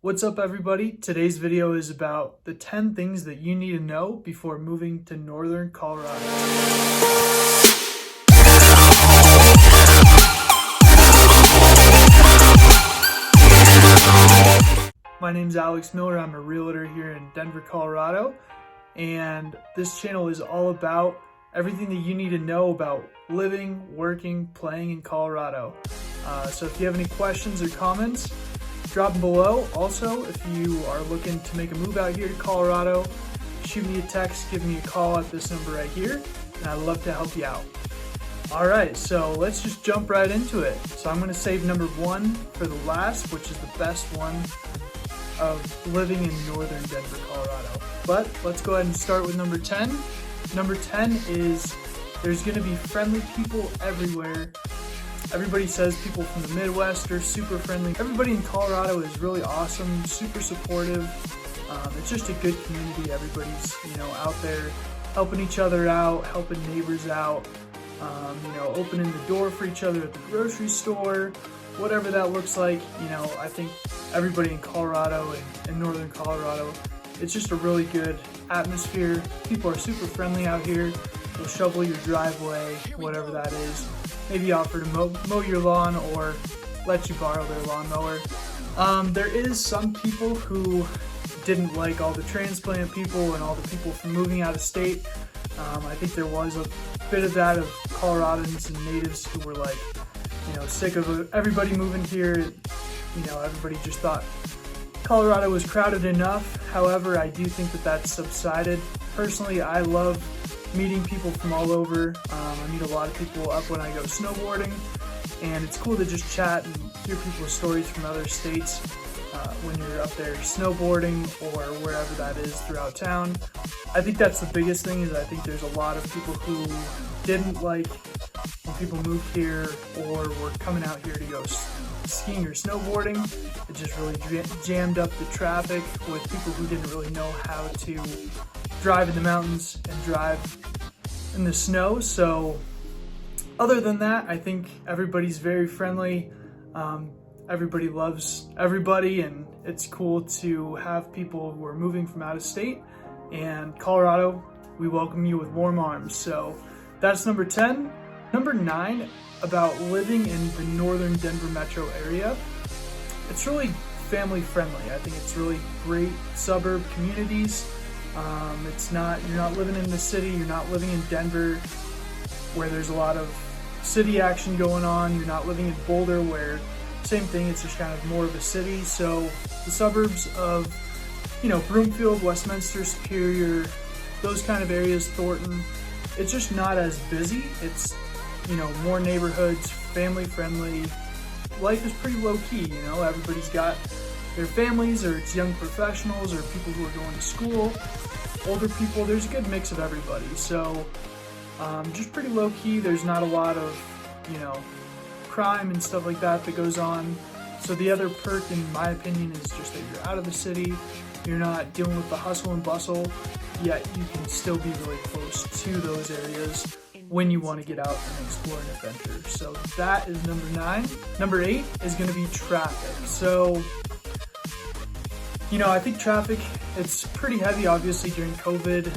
What's up, everybody? Today's video is about the 10 things that you need to know before moving to northern Colorado. My name's Alex Miller. I'm a realtor here in Denver, Colorado, and this channel is all about everything that you need to know about living, working, playing in Colorado. So if you have any questions or comments, drop them below. Also, if you are looking to make a move out here to Colorado, shoot me a text, give me a call at this number right here, and I'd love to help you out. All right, so let's just jump right into it. So I'm gonna save number 1 for the last, which is the best one of living in northern Denver, Colorado. But let's go ahead and start with number 10. Number 10 is there's gonna be friendly people everywhere. Everybody says people from the Midwest are super friendly. Everybody in Colorado is really awesome, super supportive. It's just a good community. Everybody's, out there helping each other out, helping neighbors out, opening the door for each other at the grocery store, whatever that looks like. I think everybody in Colorado and northern Colorado, it's just a really good atmosphere. People are super friendly out here. They'll shovel your driveway, whatever that is. Maybe offer to mow your lawn or let you borrow their lawnmower. There is some people who didn't like all the transplant people and all the people from moving out of state. I think there was a bit of that of Coloradans and natives who were like, sick of everybody moving here. Everybody just thought Colorado was crowded enough. However, I do think that that's subsided. Personally, I love meeting people from all over. I meet a lot of people up when I go snowboarding, and it's cool to just chat and hear people's stories from other states when you're up there snowboarding or wherever that is throughout town. I think that's the biggest thing, is I think there's a lot of people who didn't like when people moved here or were coming out here to go skiing or snowboarding. It just really jammed up the traffic with people who didn't really know how to drive in the mountains and drive in the snow. So other than that, I think everybody's very friendly. Everybody loves everybody, and it's cool to have people who are moving from out of state. And Colorado, we welcome you with warm arms. So that's number 10. Number 9, about living in the northern Denver metro area. It's really family friendly. I think it's really great suburb communities. You're not living in the city, you're not living in Denver where there's a lot of city action going on. You're not living in Boulder where same thing, it's just kind of more of a city. So the suburbs of, Broomfield, Westminster, Superior, those kind of areas, Thornton, it's just not as busy. It's, more neighborhoods, family friendly. Life is pretty low key, everybody's got their families, or it's young professionals or people who are going to school, older people. There's a good mix of everybody. So just pretty low key. There's not a lot of, crime and stuff like that goes on. So the other perk, in my opinion, is just that you're out of the city. You're not dealing with the hustle and bustle, yet you can still be really close to those areas when you want to get out and explore an adventure. So that is number 9. Number 8 is going to be traffic. So, I think traffic, it's pretty heavy. Obviously during COVID,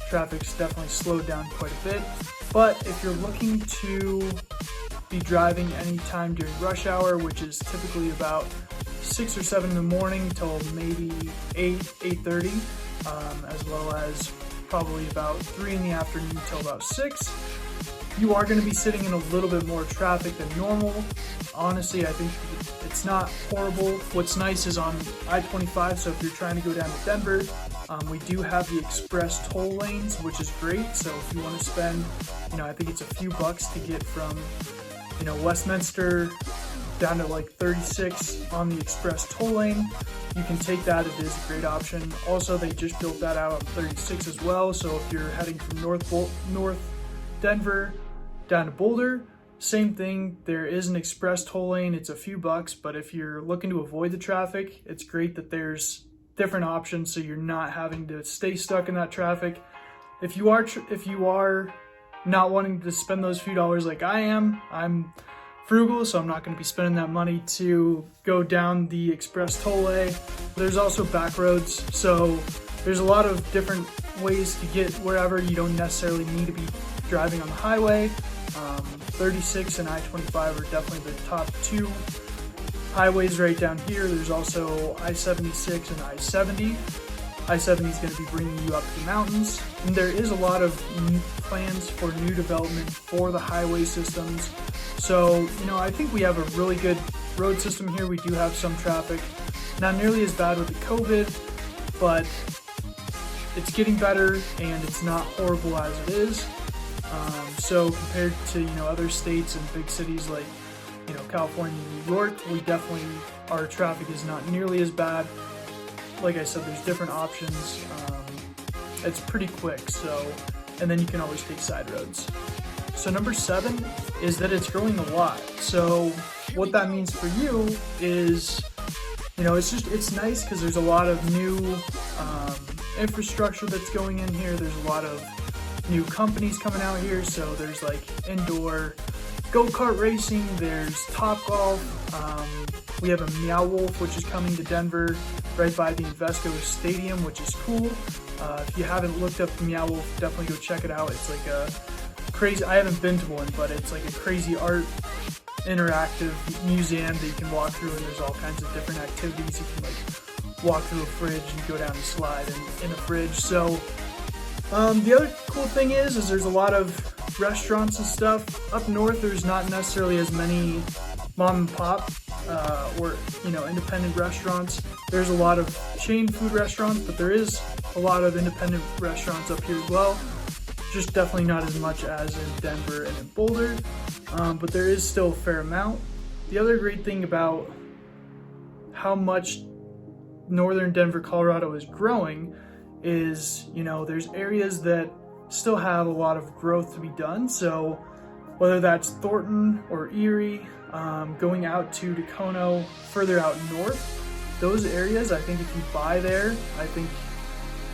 traffic's definitely slowed down quite a bit. But if you're looking to be driving anytime during rush hour, which is typically about 6 or 7 in the morning till maybe 8:30, as well as probably about 3 in the afternoon till about 6, you are going to be sitting in a little bit more traffic than normal. Honestly, I think it's not horrible. What's nice is on I-25, so if you're trying to go down to Denver, we do have the express toll lanes, which is great. So if you want to spend, I think it's a few bucks to get from, Westminster down to like 36 on the express toll lane, you can take that. It is a great option. Also, they just built that out on 36 as well. So if you're heading from North Denver down to Boulder, same thing. There is an express toll lane. It's a few bucks, but if you're looking to avoid the traffic, it's great that there's different options, so you're not having to stay stuck in that traffic. If you are not wanting to spend those few dollars like I am, I'm frugal, so I'm not going to be spending that money to go down the express tollway. There's also back roads, so there's a lot of different ways to get wherever. You don't necessarily need to be driving on the highway. 36 and I-25 are definitely the top two highways right down here. There's also I-76 and I-70. I-70 is going to be bringing you up the mountains, and there is a lot of plans for new development for the highway systems. So, I think we have a really good road system here. We do have some traffic, not nearly as bad with the COVID, but it's getting better and it's not horrible as it is. So compared to, other states and big cities like, California and New York, our traffic is not nearly as bad. Like I said, there's different options. It's pretty quick, and then you can always take side roads. So number 7 is that it's growing a lot. So what that means for you is, it's nice because there's a lot of new infrastructure that's going in here. There's a lot of new companies coming out here. So there's like indoor go-kart racing, there's Topgolf. We have a Meow Wolf, which is coming to Denver right by the Invesco Stadium, which is cool. If you haven't looked up Meow Wolf, definitely go check it out. It's like a crazy, I haven't been to one, but it's like a crazy art interactive museum that you can walk through, and there's all kinds of different activities. You can like walk through a fridge and go down a slide in a fridge. So the other cool thing is there's a lot of restaurants and stuff. Up north, there's not necessarily as many mom and pop or independent restaurants. There's a lot of chain food restaurants, but there is a lot of independent restaurants up here as well. Just definitely not as much as in Denver and in Boulder, but there is still a fair amount. The other great thing about how much northern Denver, Colorado is growing is, there's areas that still have a lot of growth to be done. So whether that's Thornton or Erie, going out to Dacono, further out north, those areas, I think if you buy there, I think,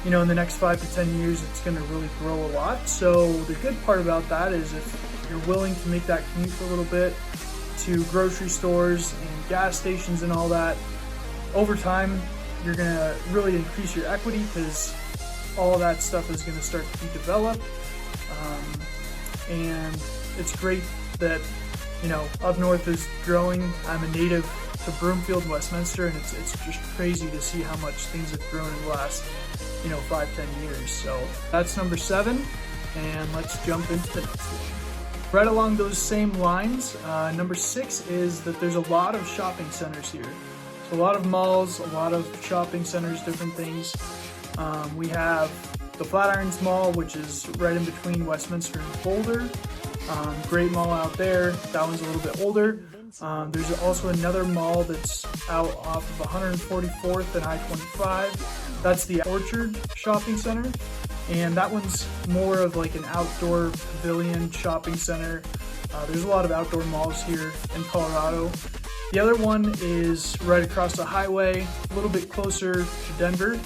in the next 5 to 10 years, it's going to really grow a lot. So the good part about that is if you're willing to make that commute for a little bit to grocery stores and gas stations and all that, over time, you're going to really increase your equity because all of that stuff is going to start to be developed. And it's great that, up north is growing. I'm a native to Broomfield, Westminster, and it's just crazy to see how much things have grown in the last, 5-10 years. So that's number 7, and let's jump into the next one. Right along those same lines, number 6 is that there's a lot of shopping centers here. So a lot of malls, a lot of shopping centers, different things. We have the Flatirons Mall, which is right in between Westminster and Boulder. Great mall out there. That one's a little bit older. There's also another mall that's out off of 144th and I-25. That's the Orchard Shopping Center, and that one's more of like an outdoor pavilion shopping center. There's a lot of outdoor malls here in Colorado. The other one is right across the highway, a little bit closer to Denver.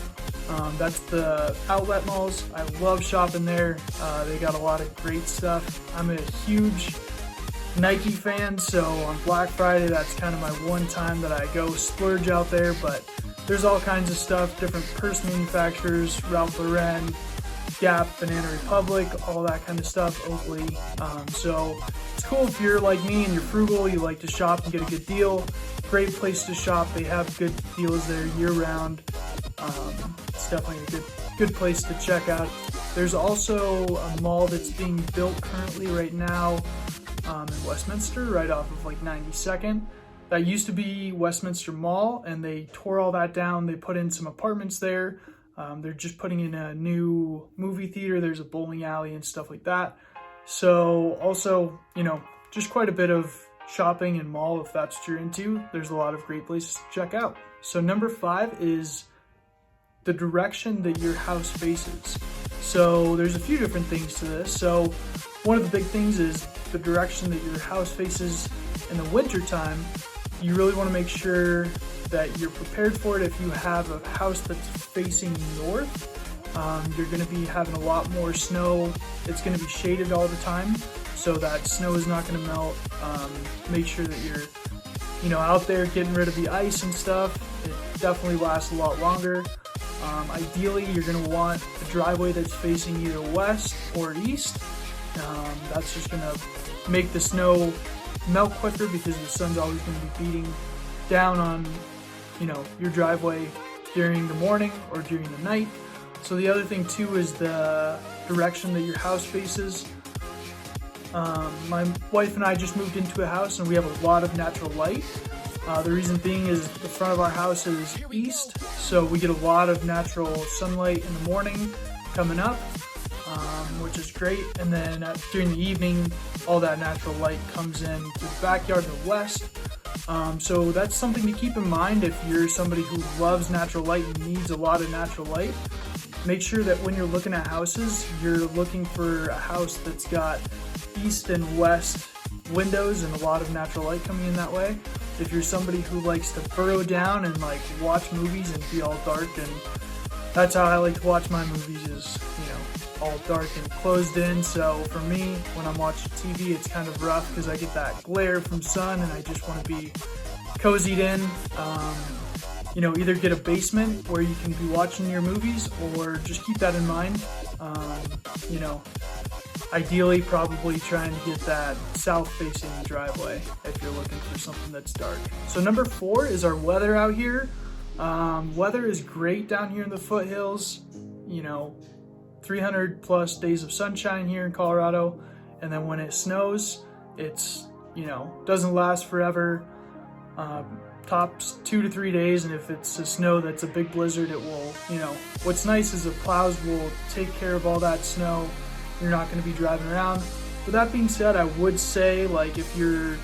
That's the Outlet Malls. I love shopping there. They got a lot of great stuff. I'm a huge Nike fan, so on Black Friday, that's kind of my one time that I go splurge out there, but there's all kinds of stuff, different purse manufacturers, Ralph Lauren, Gap, Banana Republic, all that kind of stuff, Oakley. So it's cool if you're like me and you're frugal, you like to shop and get a good deal. Great place to shop. They have good deals there year round. It's definitely a good place to check out. There's also a mall that's being built currently right now in Westminster, right off of like 92nd. That used to be Westminster Mall, and they tore all that down. They put in some apartments there. They're just putting in a new movie theater. There's a bowling alley and stuff like that. So also, just quite a bit of shopping and mall if that's what you're into. There's a lot of great places to check out. So number 5 is the direction that your house faces. So there's a few different things to this. So one of the big things is the direction that your house faces in the winter time. You really want to make sure that you're prepared for it. If you have a house that's facing north, you're going to be having a lot more snow. It's going to be shaded all the time. so that snow is not going to melt. Make sure that you're out there getting rid of the ice and stuff. It definitely lasts a lot longer. Ideally, you're going to want a driveway that's facing either west or east. That's just going to make the snow melt quicker because the sun's always going to be beating down on your driveway during the morning or during the night. So the other thing too is the direction that your house faces. My wife and I just moved into a house and we have a lot of natural light. The reason being is the front of our house is east, so we get a lot of natural sunlight in the morning coming up, which is great. And then during the evening, all that natural light comes in to the backyard to the west. So that's something to keep in mind if you're somebody who loves natural light and needs a lot of natural light. Make sure that when you're looking at houses, you're looking for a house that's got east and west windows and a lot of natural light coming in that way. If you're somebody who likes to burrow down and like watch movies and be all dark, and that's how I like to watch my movies, is all dark and closed in. So for me, when I'm watching TV, it's kind of rough because I get that glare from sun and I just want to be cozied in. Either get a basement where you can be watching your movies, or just keep that in mind. Ideally, probably trying to get that south-facing driveway if you're looking for something that's dark. So number 4 is our weather out here. Weather is great down here in the foothills. 300 plus days of sunshine here in Colorado, and then when it snows, it's doesn't last forever. Tops 2 to 3 days, and if it's a snow that's a big blizzard, it will, what's nice is the plows will take care of all that snow. You're not going to be driving around. With that being said, I would say, like, if you're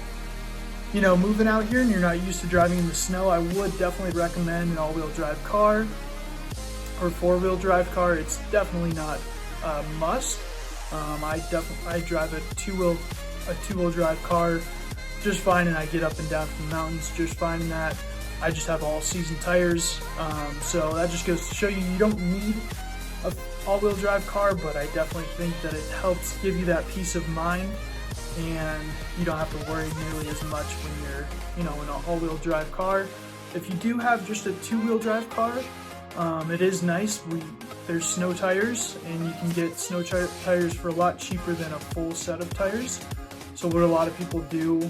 moving out here and you're not used to driving in the snow, I would definitely recommend an all-wheel drive car or 4-wheel drive car. It's definitely not a must. I drive a two-wheel drive car just fine, and I get up and down from the mountains just fine in that. I just have all-season tires, so that just goes to show you don't need a all-wheel drive car, but I definitely think that it helps give you that peace of mind, and you don't have to worry nearly as much when you're in an all-wheel drive car. If you do have just a 2-wheel drive car, it is nice. There's snow tires, and you can get snow tires for a lot cheaper than a full set of tires. So what a lot of people do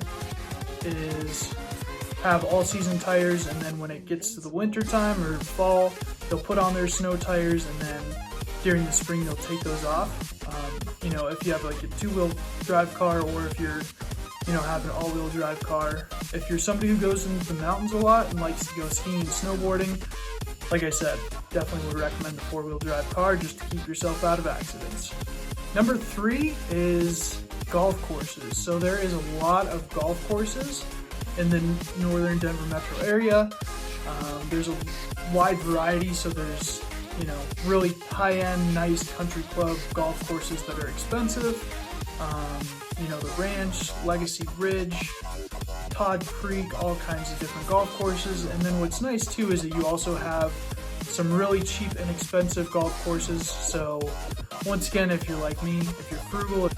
is have all-season tires, and then when it gets to the winter time or fall, they'll put on their snow tires, and then during the spring they'll take those off. If you have like a 2-wheel drive car, or if you're have an all-wheel drive car. If you're somebody who goes into the mountains a lot and likes to go skiing and snowboarding, like I said, definitely would recommend the 4-wheel drive car just to keep yourself out of accidents. Number 3 is golf courses. So there is a lot of golf courses in the northern Denver metro area. There's a wide variety, so there's really high-end, nice country club golf courses that are expensive. The Ranch, Legacy Ridge, Todd Creek, all kinds of different golf courses. And then what's nice too is that you also have some really cheap and expensive golf courses. So once again, if you're like me, if you're frugal,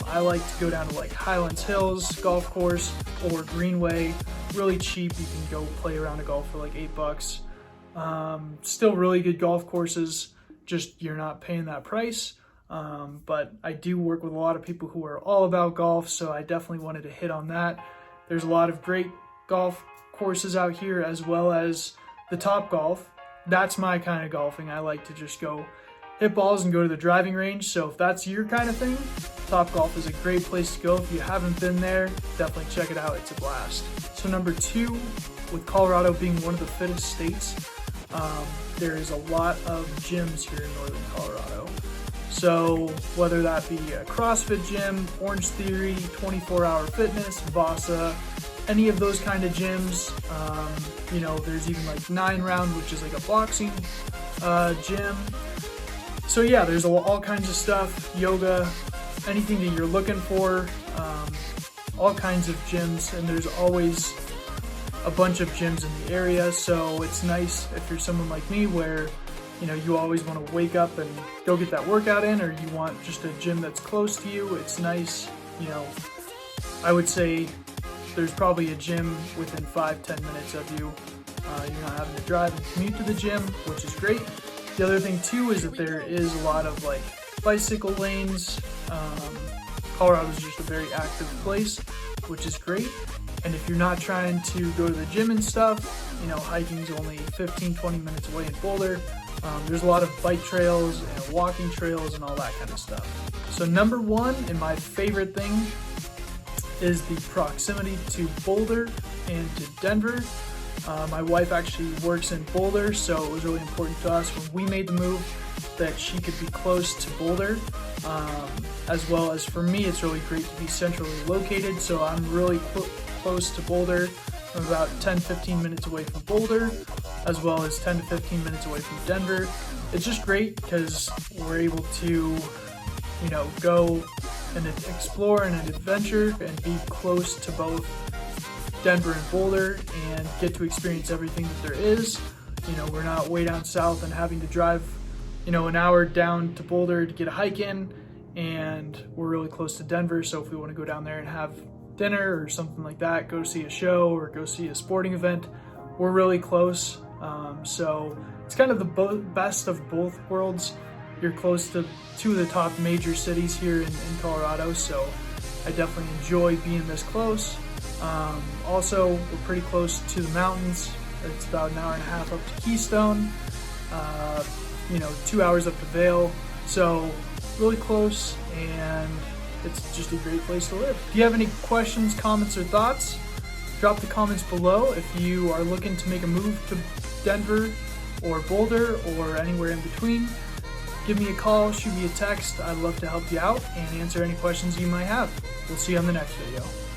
I like to go down to like Highlands Hills golf course or Greenway. Really cheap. You can go play around a golf for like $8. Still really good golf courses, just you're not paying that price. But I do work with a lot of people who are all about golf, so I definitely wanted to hit on that. There's a lot of great golf courses out here, as well as the Top Golf. That's my kind of golfing. I like to just go hit balls and go to the driving range. So if that's your kind of thing, Top Golf is a great place to go. If you haven't been there, definitely check it out. It's a blast. So number 2, with Colorado being one of the fittest states, there is a lot of gyms here in northern Colorado. So whether that be a CrossFit gym, Orange Theory, 24-Hour Fitness, Vasa, any of those kind of gyms, there's even like 9 Round, which is like a boxing gym. So yeah, there's all kinds of stuff, yoga, anything that you're looking for, all kinds of gyms, and there's always a bunch of gyms in the area. So it's nice if you're someone like me where you always want to wake up and go get that workout in, or you want just a gym that's close to you. It's nice I would say there's probably a gym within 5-10 minutes of you. You're not having to drive and commute to the gym, which is great. The other thing too is that there is a lot of like bicycle lanes. Colorado is just a very active place, which is great. And if you're not trying to go to the gym and stuff, hiking is only 15-20 minutes away in Boulder. There's a lot of bike trails and walking trails and all that kind of stuff. So number one, and my favorite thing, is the proximity to Boulder and to Denver. My wife actually works in Boulder, so it was really important to us when we made the move that she could be close to Boulder. As well as for me, it's really great to be centrally located, so I'm really close to Boulder. I'm about 10-15 minutes away from Boulder, as well as 10 to 15 minutes away from Denver. It's just great because we're able to, go and explore and adventure and be close to both Denver and Boulder and get to experience everything that there is. We're not way down south and having to drive, an hour down to Boulder to get a hike in, and we're really close to Denver, so if we want to go down there and have dinner or something like that, go see a show or go see a sporting event, we're really close. So it's kind of the best of both worlds. You're close to two of the top major cities here in Colorado, so I definitely enjoy being this close. Also, we're pretty close to the mountains. It's about an hour and a half up to Keystone, 2 hours up to Vail, so really close, and it's just a great place to live. If you have any questions, comments, or thoughts, drop the comments below. If you are looking to make a move to Denver or Boulder or anywhere in between, give me a call, shoot me a text. I'd love to help you out and answer any questions you might have. We'll see you on the next video.